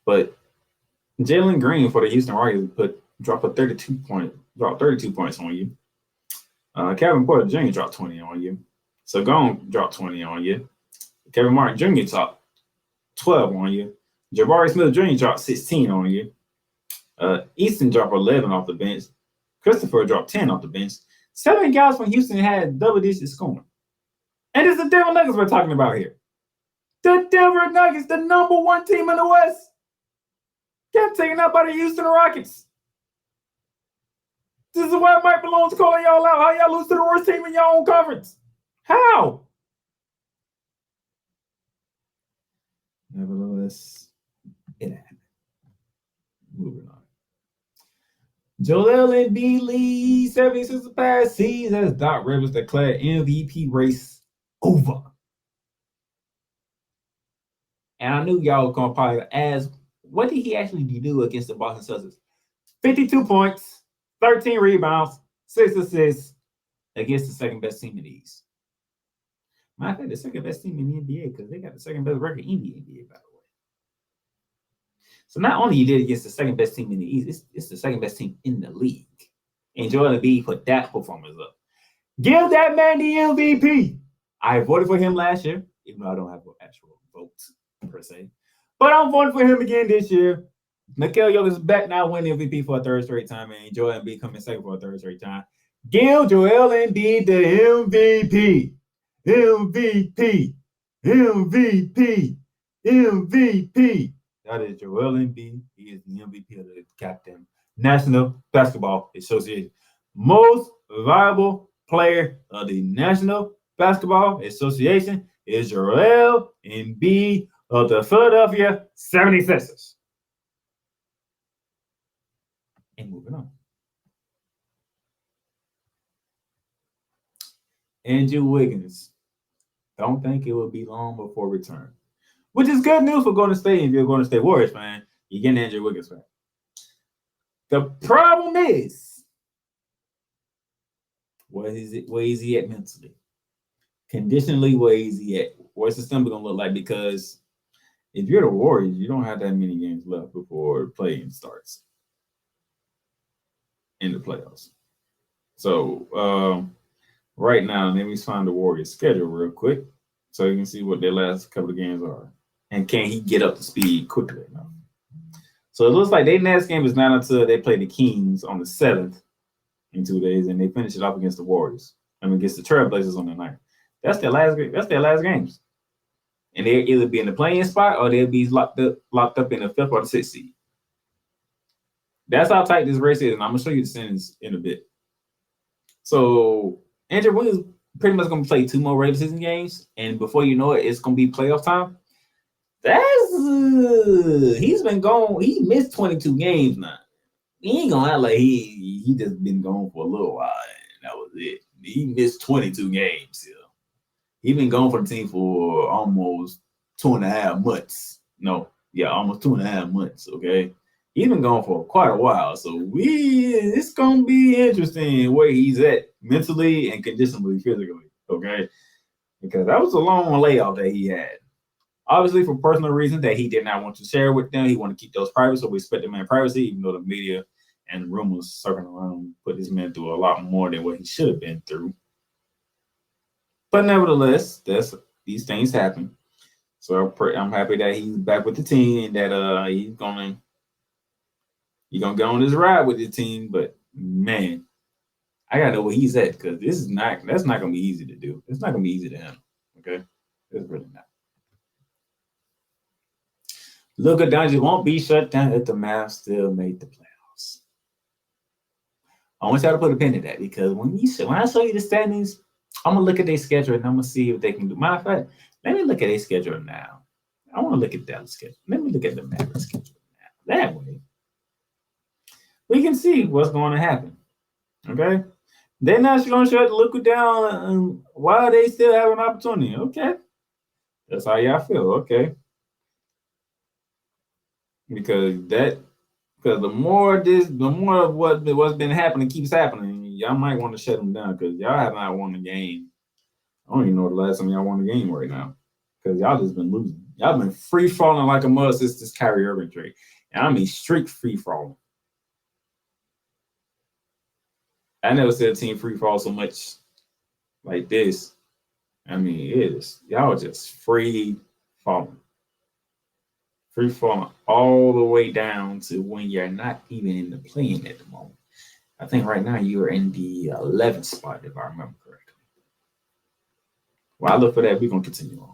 S1: But Jalen Green for the Houston Rockets dropped 32 points on you. Kevin Porter Jr. dropped 20 on you. Sagone dropped 20 on you. Kevin Martin Jr. dropped 12 on you. Jabari Smith Jr. dropped 16 on you. Easton dropped 11 off the bench. Christopher dropped 10 off the bench. 7 guys from Houston had double-digit scoring. And it's the Denver Nuggets we're talking about here. The Denver Nuggets, the number 1 team in the West, got taken out by the Houston Rockets. This is why Mike Malone's calling y'all out. How y'all lose to the worst team in your own conference? How? Nevertheless, it happened. Moving on. Joel Embiid leads 76ers pass sees as Doc Rivers declared MVP race over. And I knew y'all were going to probably ask, what did he actually do against the Boston Celtics? 52 points, 13 rebounds, 6 assists against the second best team in the East. Matter of fact, the second best team in the NBA because they got the second best record in the NBA, by the way. So not only you did against the second best team in the East, it's the second best team in the league. And Joel Embiid put that performance up. Give that man the MVP. I voted for him last year, even though I don't have an actual vote per se. But I'm voting for him again this year. Mikal Jokic is back now winning MVP for a third straight time, and Joel Embiid coming second for a third straight time. Give Joel Embiid the MVP. MVP. MVP. MVP. That is Joel Embiid. He is the MVP of the goddamn National Basketball Association. Most valuable player of the National Basketball Association is Joel Embiid of the Philadelphia 76ers. And moving on. Andrew Wiggins. Don't think it will be long before return. Which is good news for Golden State. If you're a Golden State Warriors fan, you're getting Andrew Wiggins back. The problem is, where is he at mentally? Conditionally, where is he at? What's the stomach going to look like? Because if you're the Warriors, you don't have that many games left before playing starts in the playoffs. So right now, let me find the Warriors schedule real quick so you can see what their last couple of games are. And can he get up to speed quickly enough? So it looks like their next game is not until they play the Kings on the 7th in 2 days, and they finish it off against the Warriors. Against the Trailblazers on the 9th. That's their last games. And they'll either be in the playing spot or they'll be locked up in the 5th or the 6th seed. That's how tight this race is, and I'm gonna show you the standings in a bit. So Andrew Wiggins pretty much gonna play 2 more regular season games, and before you know it, it's gonna be playoff time. He's been gone. He missed 22 games now. He ain't gonna act like he just been gone for a little while, and that was it. He missed 22 games here. He been gone for the team for almost 2.5 months. Almost 2.5 months. Okay, he's been gone for quite a while. So it's gonna be interesting where he's at mentally and conditionally, physically. Okay, because that was a long layoff that he had. Obviously, for personal reasons that he did not want to share with them. He wanted to keep those private, so we respect the man's privacy, even though the media and rumors circling around put this man through a lot more than what he should have been through. But nevertheless, these things happen. So I'm happy that he's back with the team and that he's gonna get on this ride with the team. But man, I gotta know where he's at because that's not gonna be easy to do. It's not gonna be easy to handle. Okay, it's really not. Luka Doncic won't be shut down if the Mavs still make the playoffs. I want y'all to put a pin in that because when I show you the standings, I'm gonna look at their schedule and I'm gonna see if they can do. Matter of fact, let me look at their schedule now. I want to look at Dallas' schedule. Let me look at the Mavericks' schedule now. That way, we can see what's going to happen. Okay, they're not going to shut Luka down while they still have an opportunity. Okay, that's how y'all feel. Okay. Because Because the more of what's been happening keeps happening, y'all might want to shut them down because y'all have not won a game. I don't even know the last time y'all won a game right now because y'all just been losing. Y'all been free falling like a mud since this Kyrie Irving trade. And I mean straight free falling. I never said a team free fall so much like this. I mean, it is. Y'all just free falling. Free falling all the way down to when you're not even in the play-in at the moment. I think right now you're in the 11th spot, if I remember correctly. While I look for that, we're going to continue on.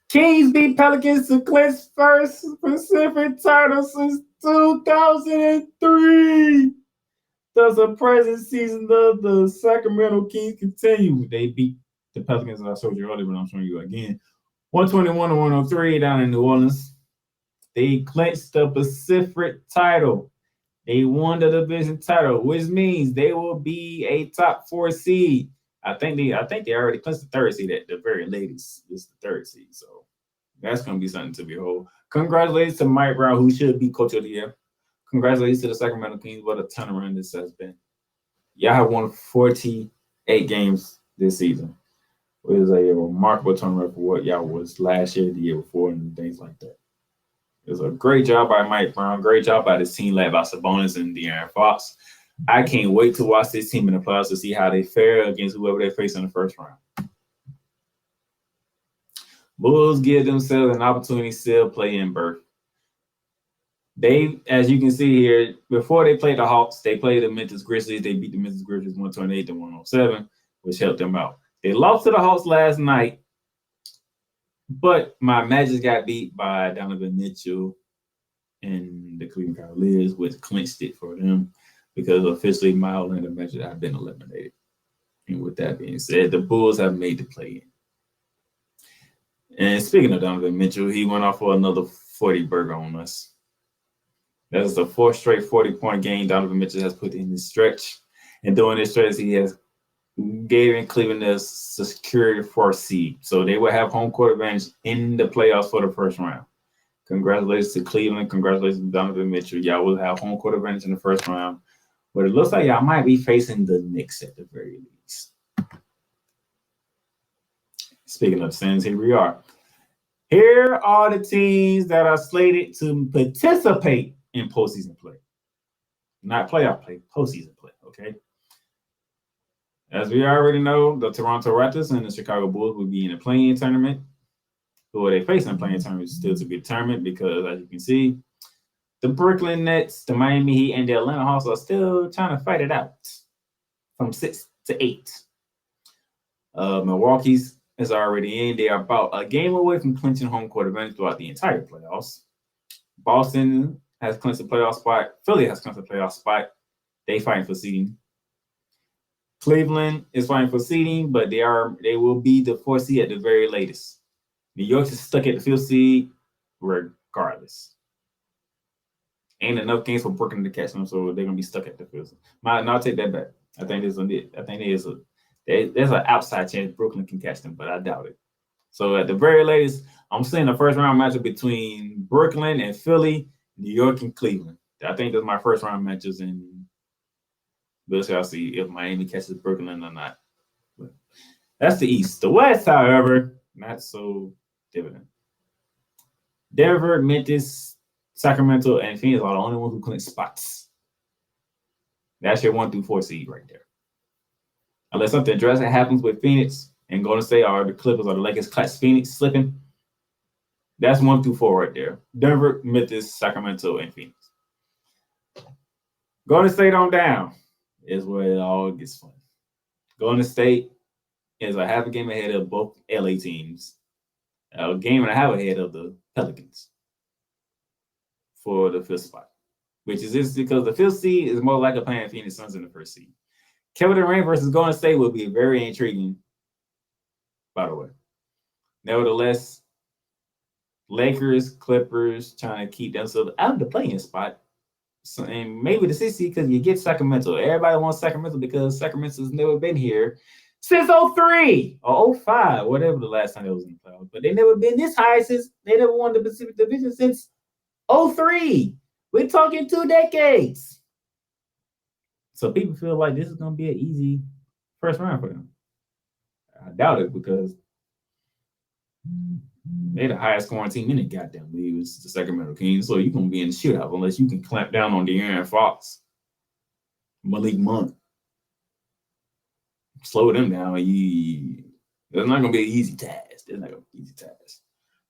S1: Kings beat Pelicans to clinch first Pacific title since 2003. The surprising season of the Sacramento Kings continue. They beat the Pelicans, as I showed you earlier, but I'm showing you again. 121-103 down in New Orleans. They clinched the Pacific title. They won the division title, which means they will be a top 4 seed. I think they already clinched the 3rd seed at the very latest. It's the 3rd seed, so that's going to be something to behold. Congratulations to Mike Brown, who should be coach of the year. Congratulations to the Sacramento Kings. What a turnaround this has been. Y'all have won 48 games this season. It was a remarkable turnaround for what y'all was last year, the year before, and things like that. It was a great job by Mike Brown. Great job by this team led by Sabonis and De'Aaron Fox. I can't wait to watch this team in the playoffs to see how they fare against whoever they face in the first round. Bulls give themselves an opportunity to still play in berth. They, as you can see here, before they played the Hawks, they played the Memphis Grizzlies. They beat the Memphis Grizzlies 128-107, which helped them out. They lost to the Hawks last night, but my Magic got beat by Donovan Mitchell and the Cleveland Cavaliers, which clinched it for them because officially my Orlando Magic have been eliminated. And with that being said, the Bulls have made the play-in. And speaking of Donovan Mitchell, he went off for another 40 burger on us. That is the 4th straight 40-point game Donovan Mitchell has put in his stretch. And during this stretch, he has gave Cleveland a secure 4th seed. So they will have home court advantage in the playoffs for the first round. Congratulations to Cleveland. Congratulations to Donovan Mitchell. Y'all will have home court advantage in the first round. But it looks like y'all might be facing the Knicks at the very least. Speaking of sins, here we are. Here are the teams that are slated to participate in postseason play. Not playoff play, postseason play, okay? As we already know, the Toronto Raptors and the Chicago Bulls will be in a play-in tournament. Who are they facing in the play-in tournament is still to be determined because, as you can see, the Brooklyn Nets, the Miami Heat, and the Atlanta Hawks are still trying to fight it out from 6 to 8. Milwaukee's is already in. They are about a game away from clinching home court advantage throughout the entire playoffs. Boston has clinched the playoff spot. Philly has clinched the playoff spot. They fighting for seeding. Cleveland is fighting for seeding, but they will be the 4th seed at the very latest. New York is stuck at the 5th seed regardless. Ain't enough games for Brooklyn to catch them, so they're gonna be stuck at the 5th seed. I'll take that back. I think there's an outside chance Brooklyn can catch them, but I doubt it. So at the very latest, I'm seeing a first round matchup between Brooklyn and Philly, New York and Cleveland. I think that's my first round matches, and we'll see if Miami catches Brooklyn or not. But that's the East. The West, however, not so dividend. Denver, Memphis, Sacramento, and Phoenix are the only ones who clinch spots. That's your 1 through 4 seed right there. Unless something drastic happens with Phoenix and Golden State or the Clippers or the Lakers catch Phoenix slipping, that's 1 through 4 right there. Denver, Memphis, Sacramento, and Phoenix. Golden State on down is where it all gets fun. Golden State is a half a game ahead of both LA teams. A game and a half ahead of the Pelicans for the 5th spot, which is just because the 5th seed is more likely playing Phoenix Suns in the 1st seed. Kevin Durant versus Golden State will be very intriguing, by the way. Nevertheless, Lakers, Clippers trying to keep themselves out of the play-in spot. So, and maybe the 6th seed because you get Sacramento. Everybody wants Sacramento because Sacramento's never been here since 03 or 05, whatever the last time they was in the playoffs. But they never been this high since they never won the Pacific Division since 03. We're talking 2 decades. So people feel like this is going to be an easy first round for them. I doubt it because they're the highest scoring team in the goddamn league. It's the Sacramento Kings. So you're going to be in the shootout unless you can clamp down on De'Aaron Fox, Malik Monk. Slow them down. It's not going to be an easy task. It's not going to be an easy task.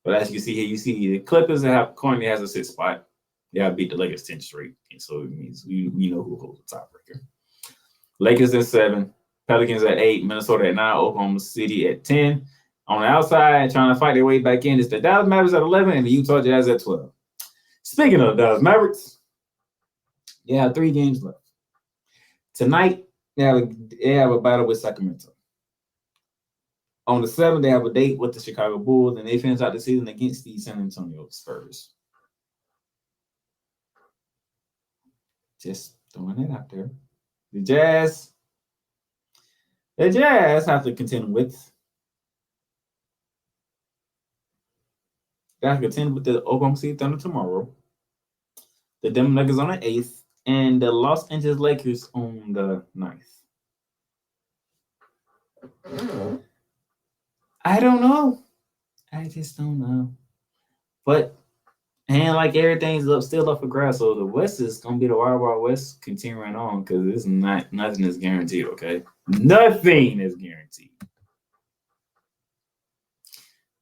S1: But as you see here, you see the Clippers currently has a 6th spot. They have beat the Lakers 10 straight. And so it means we know who holds the tiebreaker. Lakers at 7, Pelicans at 8, Minnesota at 9, Oklahoma City at 10. On the outside, trying to fight their way back in, is the Dallas Mavericks at 11 and the Utah Jazz at 12. Speaking of the Dallas Mavericks, they have 3 games left. Tonight, they have a battle with Sacramento. On the 7th, they have a date with the Chicago Bulls, and they finish out the season against the San Antonio Spurs. Just throwing that out there. The Jazz have to contend with. They have to contend with the Oklahoma City Thunder tomorrow. The Denver Nuggets on the 8th. And the Los Angeles Lakers on the 9th. I don't know. I just don't know. But, and like everything's still up for grabs. So the West is going to be the Wild Wild West continuing on because it's nothing is guaranteed, okay? Nothing is guaranteed.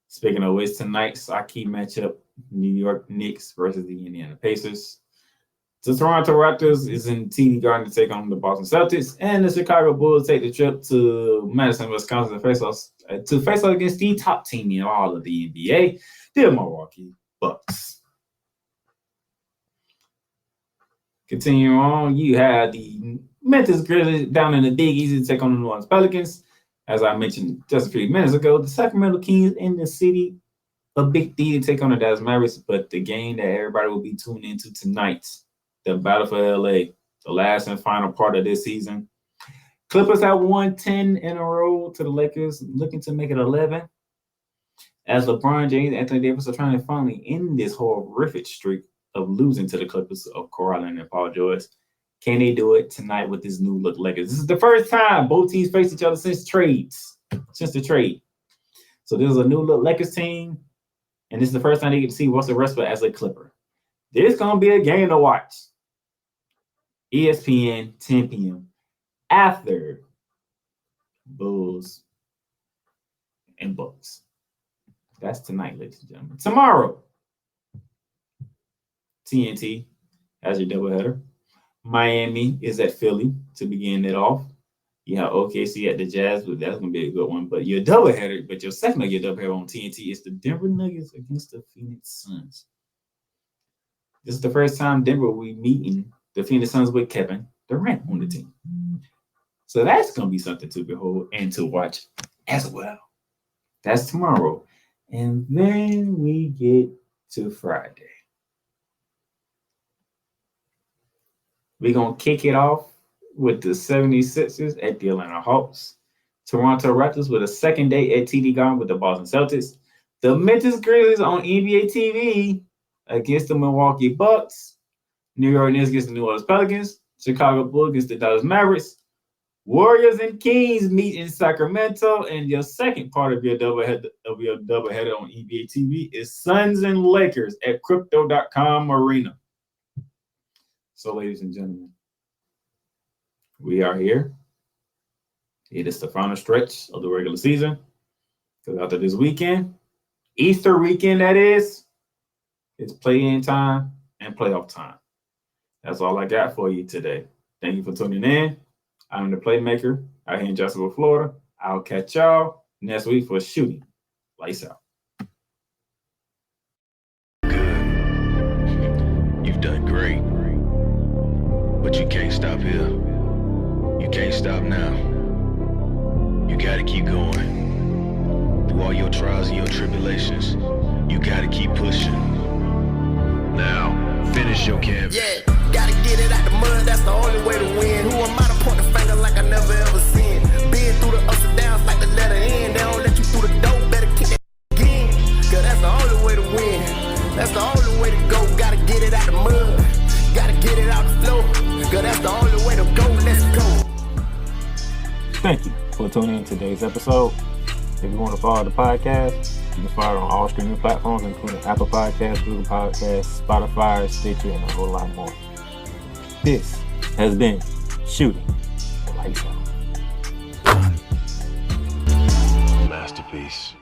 S1: Speaking of which, tonight's our key matchup, New York Knicks versus the Indiana Pacers. The Toronto Raptors is in TD Garden to take on the Boston Celtics, and the Chicago Bulls take the trip to Madison, Wisconsin to face off against the top team in all of the NBA, the Milwaukee Bucks. Continuing on, you have the Memphis Grizzlies down in the Big Easy to take on the New Orleans Pelicans. As I mentioned just a few minutes ago, the Sacramento Kings in the city, a Big D to take on the Dallas Mavericks, but the game that everybody will be tuned into tonight, the battle for LA, the last and final part of this season. Clippers have won 10 in a row to the Lakers, looking to make it 11. As LeBron James and Anthony Davis are trying to finally end this horrific streak of losing to the Clippers of Kawhi Leonard and Paul George. Can they do it tonight with this new look Lakers? This is the first time both teams face each other since the trade. So this is a new look Lakers team, and this is the first time they get to see Russell Westbrook as a Clipper. This is going to be a game to watch. ESPN, 10 p.m. after Bulls and Bucks. That's tonight, ladies and gentlemen. Tomorrow, TNT has your doubleheader. Miami is at Philly to begin it off. You have OKC at the Jazz, but that's going to be a good one. But your doubleheader, your second of your doubleheader on TNT is the Denver Nuggets against the Phoenix Suns. This is the first time Denver will be meeting the Phoenix Suns with Kevin Durant on the team. So that's going to be something to behold and to watch as well. That's tomorrow. And then we get to Friday. We're going to kick it off with the 76ers at the Atlanta Hawks. Toronto Raptors with a second day at TD Garden with the Boston Celtics. The Memphis Grizzlies on NBA TV against the Milwaukee Bucks. New York Knicks against the New Orleans Pelicans. Chicago Bulls against the Dallas Mavericks. Warriors and Kings meet in Sacramento. And your second part of your doubleheader on NBA TV is Suns and Lakers at Crypto.com Arena. So, ladies and gentlemen, we are here. It is the final stretch of the regular season. Because after this weekend, Easter weekend that is, it's play-in time and playoff time. That's all I got for you today. Thank you for tuning in. I'm the Playmaker out here in Jacksonville, Florida. I'll catch y'all next week for Shooting Lights Out.
S2: Good. You've done great. But you can't stop here. You can't stop now. You gotta keep going. Through all your trials and your tribulations, you gotta keep pushing. Now, finish your canvas.
S3: Yeah, gotta get it out the mud, that's the only way to win. Who am I to point the finger like I never ever seen? Been through the ups and downs. only way to go. Gotta get it out the mud. Gotta get it out the flow. Cause that's the only way to go. Let's go.
S1: Thank you for tuning in to today's episode. If you want to follow the podcast, you can follow it on all streaming platforms, including Apple Podcasts, Google Podcasts, Spotify, Stitcher, and a whole lot more. This has been Shooting the Lights Out.
S2: Masterpiece.